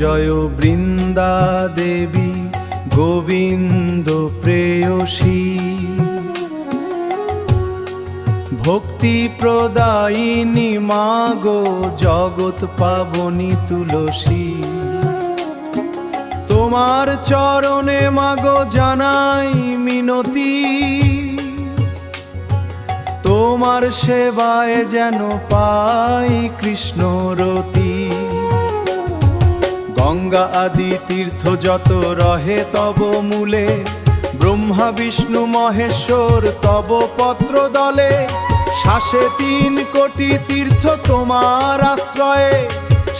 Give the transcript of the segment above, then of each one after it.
জয় বৃন্দা দেবী গোবিন্দ প্রেয়সী, ভক্তি প্রদায়িনী মাগো জগৎ পাবনী তুলসী। তোমার চরণে মাগো জানাই মিনতি, তোমার সেবায় যেন পাই কৃষ্ণরতি। গঙ্গা আদি তীর্থ যত রহে তব মূলে, ব্রহ্মা বিষ্ণু মহেশ্বর তব পত্র দলে। শ্বাসে 3 কোটি তীর্থ তোমার আশ্রয়ে,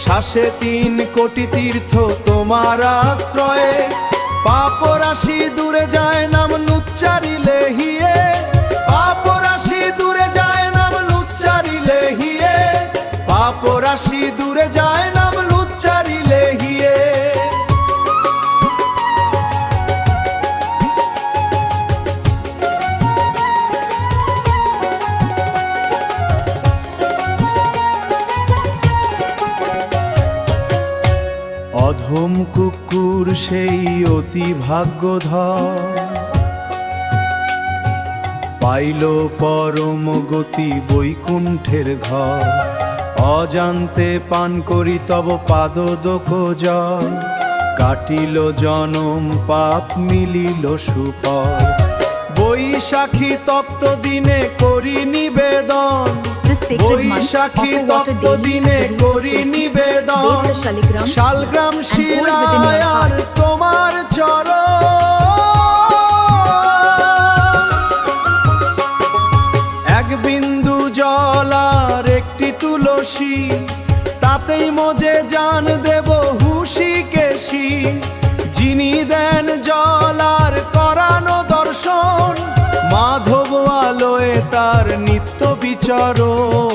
শ্বাসে 3 কোটি তীর্থ তোমার আশ্রয়ে। পাপ রাশি দূরে যায় নাম উচ্চারিলে হিয়ে, পাপ রাশি দূরে যায় নাম উচ্চারিলে হিয়ে, পাপ রাশি দূরে যায় নাম উচ্চারিলে হিয়ে। অধম কুকুর সেই অতি ভাগ্যধর, পাইল পরম গতি বৈকুণ্ঠের ঘর। অজান্তে পান করি তব পাদোদক জল, কাটিল জনম পাপ মিলিল সুফল। বৈশাখী তপ্ত দিনে করি নিবেদন, বৈশাখী তপ্ত দিনে করি নিবেদন। শালগ্রাম শিলায় আর তোমার চরণ, এক বিন্দু জল আর একটি তুলসী, তাতেই মজে জান দেব হুশিকেশী। যিনি দেন জল আর করানো দর্শন, মাধব আলোয় তার নিত্য বিচরণ।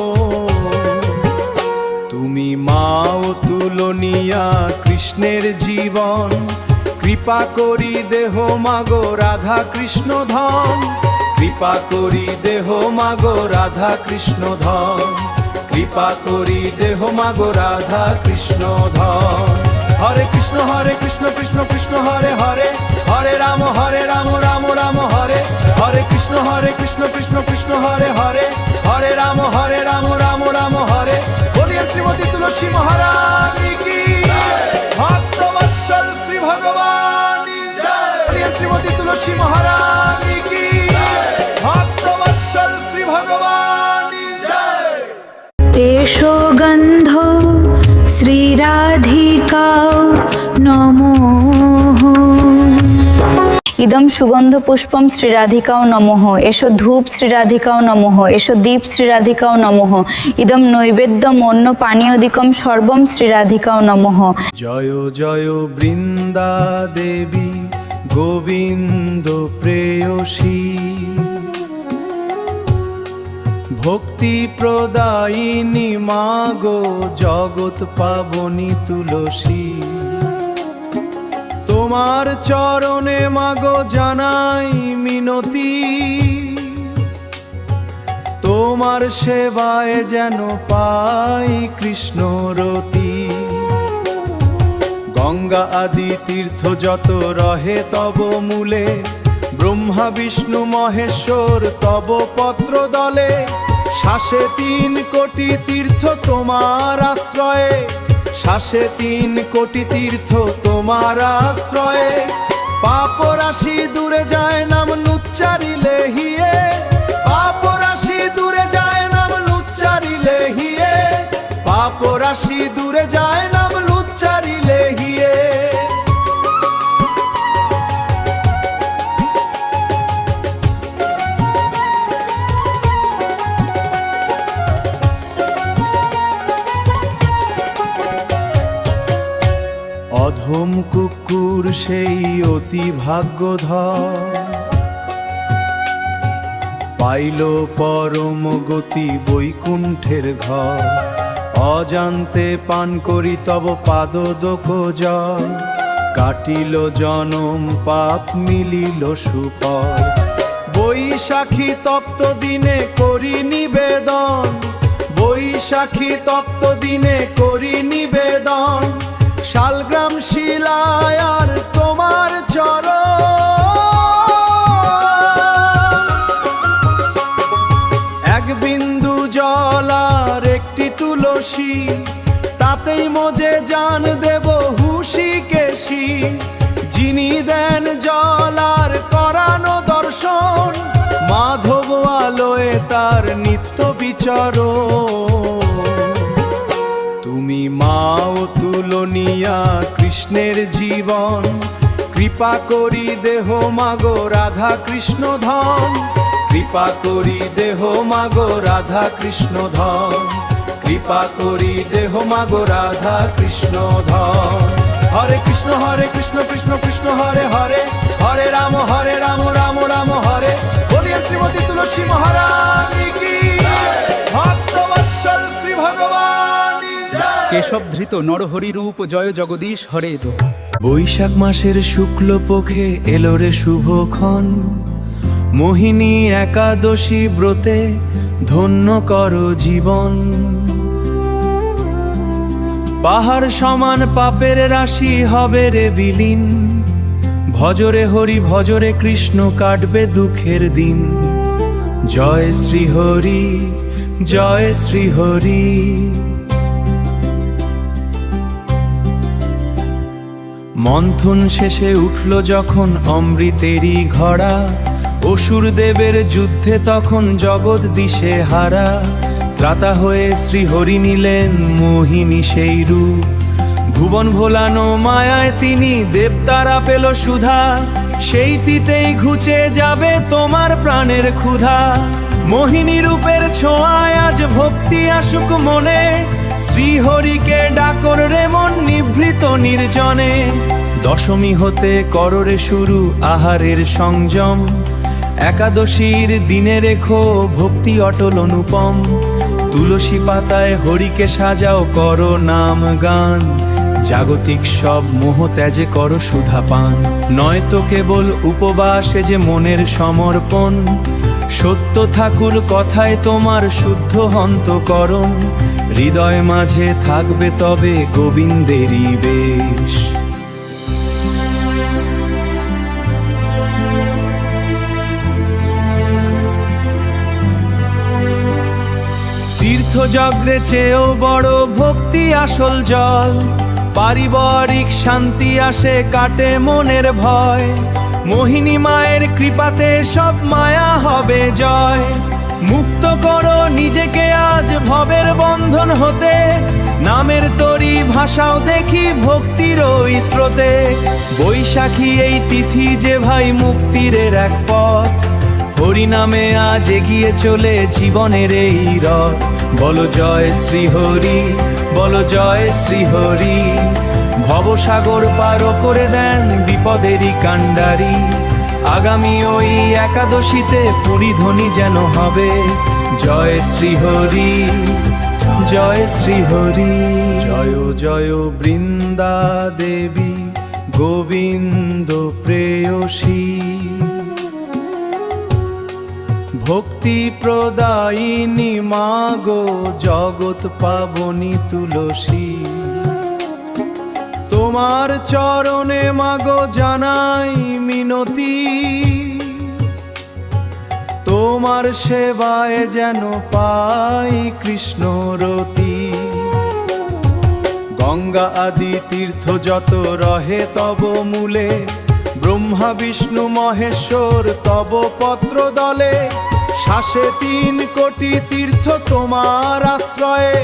তুমি মা অতুলনীয়া কৃষ্ণের জীবন, কৃপা করি দেহ মাগো রাধা কৃষ্ণ ধন। কৃপা করি দেহ মাগো রাধা কৃষ্ণ ধন, কৃপা করি দেহ মাগো রাধা কৃষ্ণ ধন। হরে কৃষ্ণ কৃষ্ণ কৃষ্ণ হরে হরে, হরে রাম রাম রাম হরে হরে। কৃষ্ণ কৃষ্ণ কৃষ্ণ হরে হরে, হরে রাম রাম রাম হরে। বলিয়ে শ্রীমতী তুলসী মহারানী কি, ভক্ত বৎসল শ্রী ভগবান জয়। বলিয়ে শ্রীমতী তুলসী মহারানী কি, ভক্ত বৎসল শ্রী ভগবান জয়। এষো গন্ধ শ্রীরাধিকা নমঃ। ইদম সুগন্ধ পুষ্পম শ্রীরাধিকাও নমঃ। এষো ধূপ শ্রীরাধিকাও নমঃ। এষো দীপ শ্রীরাধিকাও নমঃ। ইদম নৈবেদ্যম অন্য পানীয়দিকম সর্বম শ্রীরাধিকাও নমঃ। জয় জয় বৃন্দা দেবী গোবিন্দ প্রেয়সী, ভক্তি প্রদায়িনী মাগো জগৎ পাবনী তুলসী। তোমার চরণে মাগো জানাই মিনতি, তোমার সেবায় যেন পাই কৃষ্ণরতি। গঙ্গা আদি তীর্থ যত রহে তব মূলে, ব্রহ্মা বিষ্ণু মহেশ্বর তব পত্র দলে। শ্বাসে 3 কোটি তীর্থ তোমার আশ্রয়ে, শ্বাসে 3 কোটি তীর্থ তোমার আশ্রয়ে। পাপ রাশি দূরে যায় নাম উচ্চারিলে হিয়ে, পাপ রাশি দূরে যায় নাম উচ্চারিলে হিয়ে, পাপ রাশি দূরে যায় নাম উচ্চারিলে হিয়ে। অধম কুকুর সেই অতি ভাগ্যধর, পাইল পরম গতি বৈকুণ্ঠের ঘর। অজান্তে পান করি তব পাদোদক জল, কাটিল জনম পাপ মিলিল সুফল। বৈশাখী তপ্ত দিনে করি নিবেদন, বৈশাখী তপ্ত দিনে করি নিবেদন। শালগ্রাম তাতেই মজে জান দেব হুশিকেশি। যিনি দেন জল আর করানো দর্শন, মাধব আলোয় তার নিত্য বিচরণ। তুমি মা অতুলনীয়া কৃষ্ণের জীবন, কৃপা করি দেহ মাগো রাধা কৃষ্ণ ধন। কৃপা করি দেহ মাগো রাধা কৃষ্ণ ধন। কৃপা করি দেহ মাগো রাধা কৃষ্ণ ধন। হরে কৃষ্ণ কৃষ্ণ কৃষ্ণ হরে হরে, হরে রাম রাম রাম হরে। বলিয়ে শ্রীমতী তুলসী মহারানী কি, ভক্তবৎসল শ্রী ভগবান জয়। কেশবধৃত নরহরি রূপ জয় জগদীশ হরে তো। বৈশাখ মাসের শুক্ল পক্ষে এলো রে শুভক্ষণ, মোহিনী একাদশী ব্রতে ধন্য করো জীবন। পাহাড় সমান পাপের রাশি হবে রে বিলীন, ভজরে হরি ভজরে কৃষ্ণ কাটবে দুঃখের দিন। জয় শ্রী হরি, জয় শ্রী হরি। মন্থন শেষে উঠল যখন অমৃতেরই ঘড়া, অসুর দেবের যুদ্ধে তখন জগৎ দিশে হারা। ত্রাতা হয়ে শ্রীহরি নিলেন মোহিনী সেই রূপ, ভুবন ভোলানো মায়ায় তিনি দেবতারা পেল সুধা। সেই তিতেই ঘুচে যাবে তোমার প্রাণের ক্ষুধা। মোহিনী রূপের ছোঁয়ায় আজ ভক্তি আসুক মনে, শ্রীহরিকে ডাকর রে মন নিভৃত নির্জনে। দশমী হতে কররে শুরু আহারের সংযম, একাদশীর দিনে রেখো ভক্তি অটল অনুপম। তুলসী পাতায় হরিকে সাজাও করো নাম গান, জাগতিক সব মোহ ত্যাজে করো সুধা পান। নয়তো কেবল উপবাসে যে মনের সমর্পণ, সত্য ঠাকুর কথায় তোমার শুদ্ধ অন্তঃকরণ। হৃদয় মাঝে থাকবে তবে গোবিন্দেরই বেশ। তীর্থযজ্ঞে চেয়েও বড় ভক্তি আসল জল, পারিবারিক শান্তি আসে কাটে মনের ভয়। মোহিনী মায়ের কৃপাতে সব মায়া হবে জয়। মুক্ত করো নিজেকে আজ ভবের বন্ধন হতে, নামের তরি ভাষাও দেখি ভক্তির ওই স্রোতে। বৈশাখী এই তিথি যে ভাই মুক্তির এক পথ, হরি নামে আজ এগিয়ে চলে জীবনের এই রথ। বলো জয় শ্রী হরি, বলো জয় শ্রী হরি। ভবসাগর পার করে দেন বিপদেরই কাণ্ডারি। আগামী ওই একাদশীতে পুরী ধ্বনি যেন হবে জয় শ্রী হরি, জয় শ্রী হরি। জয় জয় বৃন্দা দেবী গোবিন্দ প্রেয়সী, ভক্তি প্রদায়িনী মাগো জগৎ পাবনী তুলসী। তোমার চরণে মাগো জানাই মিনতি, তোমার সেবায় যেন পাই কৃষ্ণ রতি। গঙ্গা আদি তীর্থ যত রহে তব মূলে, ব্রহ্মা বিষ্ণু মহেশ্বর তব পত্র দলে। শ্বাসে 3 কোটি তীর্থ তোমার আশ্রয়ে,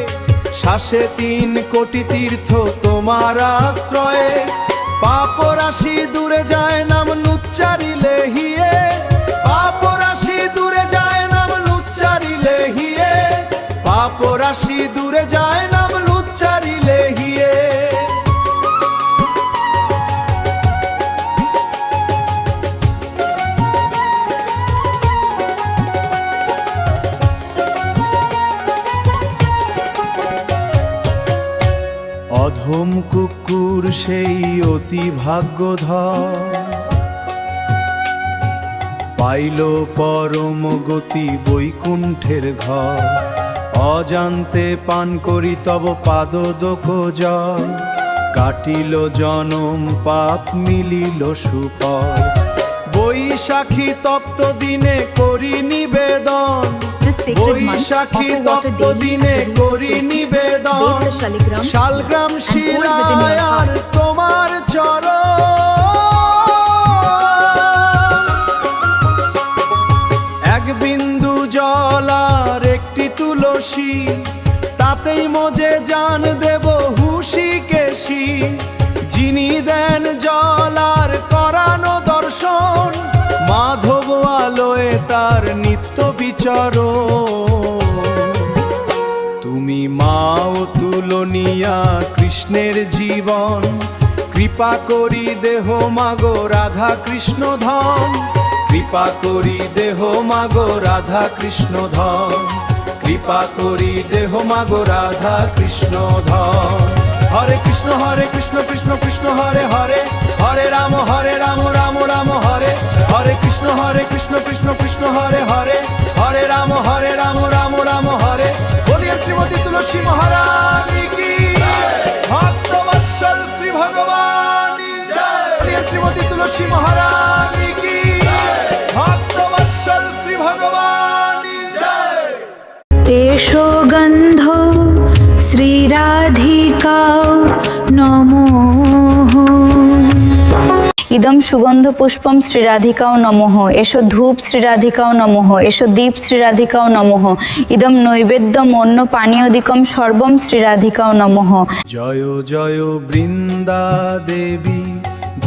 শ্বাসে 3 কোটি তীর্থ তোমার আশ্রয়ে। পাপ রাশি দূরে যায় নাম নুচ্চারিলে হিয়ে, পাপ রাশি দূরে যায় নাম নুচ্চারিলে হিয়ে। পাপ রাশি দূরে যায় নাম নুচ্চারিলে হিয়ে। অধম কুকুর সেই অতি ভাগ্যধর, পাইল পরম গতি বৈকুণ্ঠের ঘর। অজান্তে পান করি তব পাদোদক জল, কাটিল জনম পাপ মিলিল সুফল। বৈশাখী তপ্ত দিনে করি নিবেদন, The বৈশাখী তপ্ত দিনে করি নিবেদন, শালগ্রাম শিলায় আর তোমার চরণ। এক বিন্দু জল আর একটি তুলসী, তাতেই মজে জান দেব হুশিকেশি। যিনি দেন জল আর করানো দর্শন, মাধব আলোয় তার নিত্য বিচরণ। তুমি মা অতুলনীয়া কৃষ্ণের জীবন, কৃপা করি দেহ মাগো রাধা কৃষ্ণ ধন। কৃপা করি দেহ মাগো রাধা কৃষ্ণ ধন, কৃপা করি দেহ মাগো রাধা কৃষ্ণ ধন। হরে কৃষ্ণ কৃষ্ণ কৃষ্ণ হরে হরে, হরে রাম রাম রাম হরে হরে। কৃষ্ণ কৃষ্ণ কৃষ্ণ হরে হরে, হরে রাম রাম রাম হরে। বলিয়ে শ্রীমতী তুলসী মহারানী কি, ভক্ত বৎসল শ্রী ভগবান জয়। বলিয়ে শ্রীমতী তুলসী মহারানী কি, ভক্ত বৎসল শ্রী ভগবান জয়। এষো গন্ধ শ্রীরাধিকা নমঃ। ইদম সুগন্ধ পুষ্পম শ্রীরাধিকাও নমঃ। এসো ধূপ শ্রীরাধিকাও নমঃ। এসো দীপ শ্রীরাধিকাও নমঃ। ইদম নৈবেদ্যম অন্য পানীয়দিকম সর্বম শ্রীরাধিকাও নমঃ। জয় জয় বৃন্দা দেবী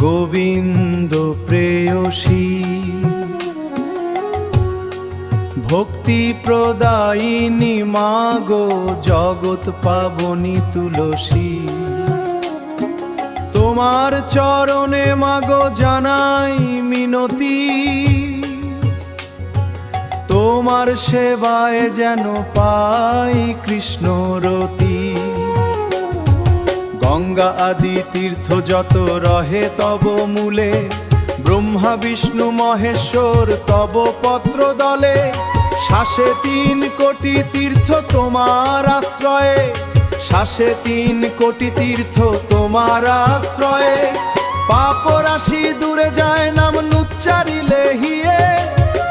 গোবিন্দ প্রেয়সী, ভক্তি প্রদায়িনী মাগো জগৎ পাবনী তুলসী। তোমার চরণে মাগো জানাই মিনতি, তোমার সেবায় যেন পাই কৃষ্ণ রতি। গঙ্গা আদি তীর্থ যত রহে তব মূলে, ব্রহ্মা বিষ্ণু মহেশ্বর তব পত্র দলে। শ্বাসে 3 কোটি তীর্থ তোমার আশ্রয়ে, শ্বাসে 3 কোটি তীর্থ তোমার আশ্রয়ে। পাপ রাশি দূরে যায় নাম লুচ্চারিলে হিয়ে,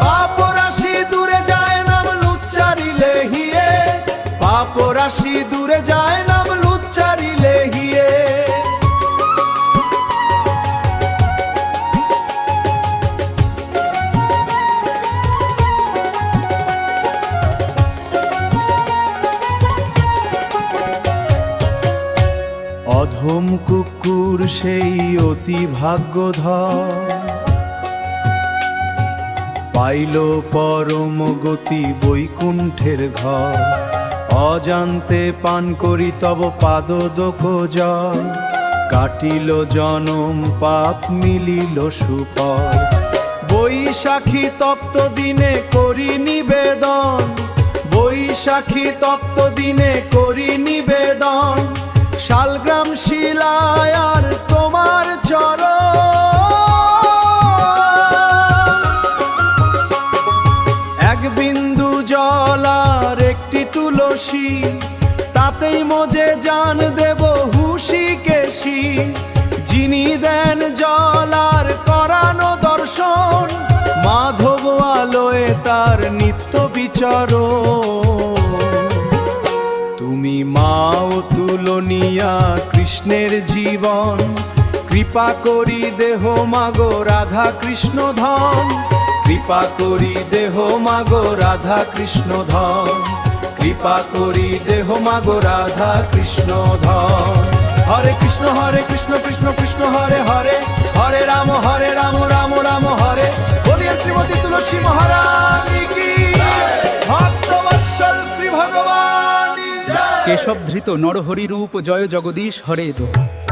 পাপ রাশি দূরে যায় নাম লুচ্চারিলে হিয়ে, পাপ রাশি দূরে যায় নাম লুচ্চারিলে হিয়ে। অধম কুকুর সেই অতি ভাগ্যধর, পাইল পরম গতি বৈকুণ্ঠের ঘর। অজান্তে পান করি তব পাদোদক জল, কাটিল জনম পাপ মিলিল সুফল। বৈশাখী তপ্ত দিনে করি নিবেদন, বৈশাখী তপ্ত দিনে করি নিবেদন। শালগ্রাম শিলায় আর তোমার চরণ। এক বিন্দু জল আর একটি তুলসী, তাতেই মজে জান দেব হুশিকেশি। যিনি দেন জল আর করানো দর্শন, মাধব আলোয় তার নিত্য বিচরণ। তুমি মা অতুলনীয়া কৃষ্ণের জীবন, কৃপা করি দেহ মাগো রাধা কৃষ্ণ ধন। কৃপা করি দেহ মাগো রাধা কৃষ্ণ ধন, কৃপা করি দেহ মাগো রাধা কৃষ্ণ ধন। হরে কৃষ্ণ কৃষ্ণ কৃষ্ণ হরে হরে, হরে রাম রাম রাম হরে। বলিয়ে শ্রীমতী তুলসী মহারানী কি, ভক্ত বৎসল শ্রী ভগবান জয়। কেশব ধৃত নরহরি রূপ জয় জগদীশ হরে তো।